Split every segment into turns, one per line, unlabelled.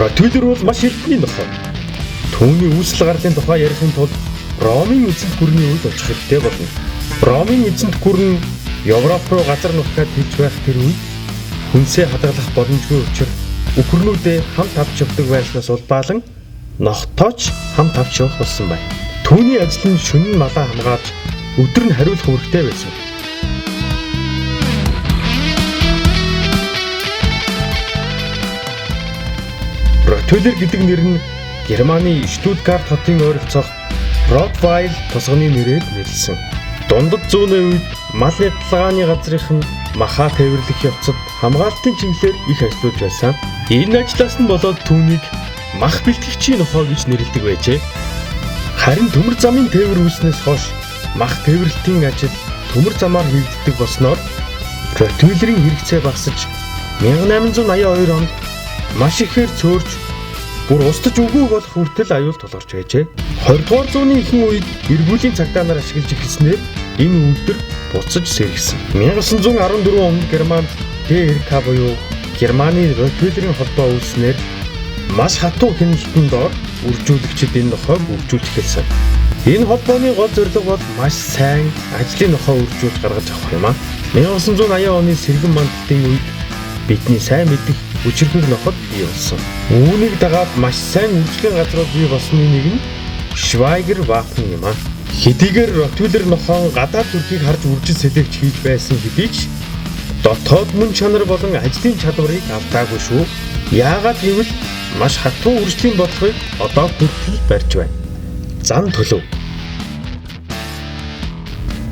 Ротвейлер бол маш эртний нохой. Түүний үүсэл гарлын тухай ярихын тулд Ромын эзэнт гүрний үед очих хэрэгтэй болно. Ромын эзэнт гүрэн Европ руу газар нутгаад хэлж байх тэр үед хүнсээ хадгалах боломжгүй учраас үхрнүүдээ хамт авч явдаг байснаас улбаалan нохтооч хамт авч явах болсон байна. Түүний ажил нь шөнө малаа хамгаалж өдөр нь хариулах үүрэгтэй байсан. Ротвейлер гэдэг нэр нь Германы Штутгарт хотын ойролцоох Ротвейл тусганы нэрээр нэрлсэн. Дундад зууны үед мал нядалгааны газрын маха тээвэрлэх явцад хамгаалтын чиглэлээр их ажиллаж байсан. Энэ ажлаас нь болоод түүнийг мах бэлтгэгчийн нохой гэж нэрлэдэг байжээ. Харин төмөр замын тээвэр үүснээс хойш мах тээвэрлэлтийн ажил төмөр замаар хийгддэг болсноор Ротвейлерийн хэрэгцээ багасж 1882 онд маш ихээр цөөрж бүр устж үгүй болох хүртэл аюул тулгарч байжээ. 20 дугаар зууны ихэнх үед эргүүлийн цагдаа нар ашиглаж эхэлснээр энэ үйлдвэр буцаж сэргсэн. 1914 онд Германд ДРК буюу Германы Ротвейлерийн холбоо үүснээр маш хатуу хяналтанд доор үржүүлэгчид энэ нохойг үржүүлж эхэлсэн. Энэ холбооны гол зорилго бол маш сайн ажлын нохой үржүүлж гаргаж авах юм аа. 1980 оны сэргэн мандалтын үед бидний сайн мэдих үчирхэг ноход бий болсон. Үүнийг дагаад маш сайн үйлчлэгийн газрууд бий болсны нэг нь Швайгер Вафен юм аа. Хэдийгээр Ротвейлер нохойн гадаад төрхийг харж үржил сэлэгч хийж байсан хэдий ч дотоод мөн чанар болон ажлын чадварыг алдаагүй шүү. Яагаад гэвэл маш хатуу үржлийн бодлогыг одоо хүртэл барьж байна. Зан төлөв.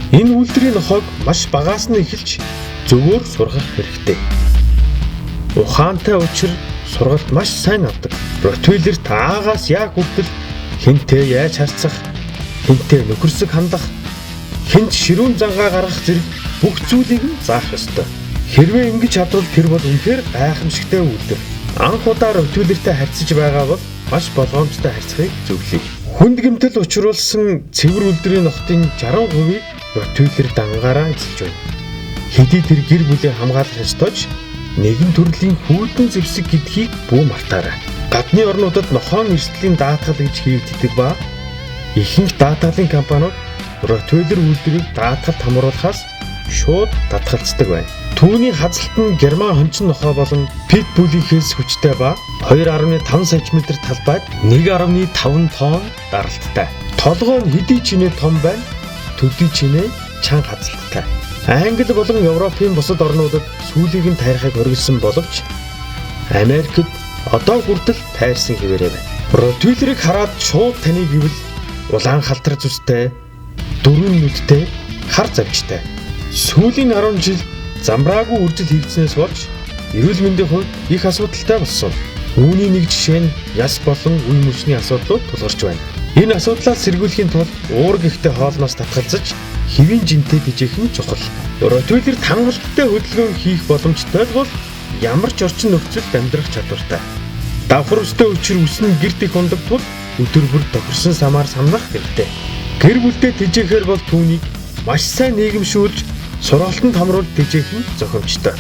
Энэ үйлдвэрийн нохойг маш багаас нь эхэлж зөвөр сургах хэрэгтэй. Ухаантай учир сургалт маш сайн авдаг. Ротвейлерт аагаас яг хүртэл хинтээ яаж харцах, хинтээ нөхөрсөг хандах, хинт ширүүн зангаа гаргах зэрэг бүх зүйлийг нь заах ёстой. Хэрвээ ингэж чадвал тэр бол үнэхээр гайхамшигтай үйлдвэр. Анх удаа Ротвейлертэй харьцаж байгаа бол маш болгоомжтой харьцахыг зөвлөе. Хүнд гэмтэл учруулсан цэвэр үйлдвэрийн нохтын 60%-ийг Ротвейлер дангаараа эзэлж байна. Хэдий тэр гэр бүлээ хамгаалах ёстойч нэгэн төрлийн хүүдэн зэвсэг гэдгийг бүү мартаарай. Гадны орнуудад нохойн эрсдлийн даатгал гэж хийгддэг ба ихэнх даатгалын компаниуд Ротвейлер үйлдвэрийг даатгалд хамруулахаас шууд татгалздаг байна. Түүний хазалт нь Герман хончин нохой болон Питбулийнхээс хүчтэй ба 2.5 см талбайд 1.5 тонн даралттай. Толгой нь хэдий чинээ том байна, төдий чинээ чанга хазалттай. Англи болон Европын бусад орнуудад сүүлийг нь тайрахыг оргилсон боловч Америкт одоо хүртэл тайрсан хэвээрээ байна. Ротвейлерийг хараад шууд таныг гэвэл улаан халтар зүстэй, дөрвөн нүдтэй, хар завжтай. Сүүлийн 10 жил замбраагүй үржил хийгдснээс болж эрүүл мэндийн хувьд их асуудалтай болсон. Үүний нэг жишээ нь яс болон үе мөчний асуудлууд тулгарч байна. Энэ асуудлаас сэргийлэхийн тулд уур гихтэй хоолноос татгалзаж хэвийн жинтэй тэжээх нь чухал. Ротвейлерт хангалттай хөдөлгөөн хийх боломжтой бол ямар ч орчин нөхцөлд амьдрах чадвартай. Давхар өстэй учир үснэ гэрт их ундаг тул өдөр бүр тохирсон самаар самнах хэрэгтэй. Гэр бүлдээ тэжээхээр бол түүнийг маш сайн нийгэмшүүлж сургалтанд хамруулж тэжээх нь зохимжтой.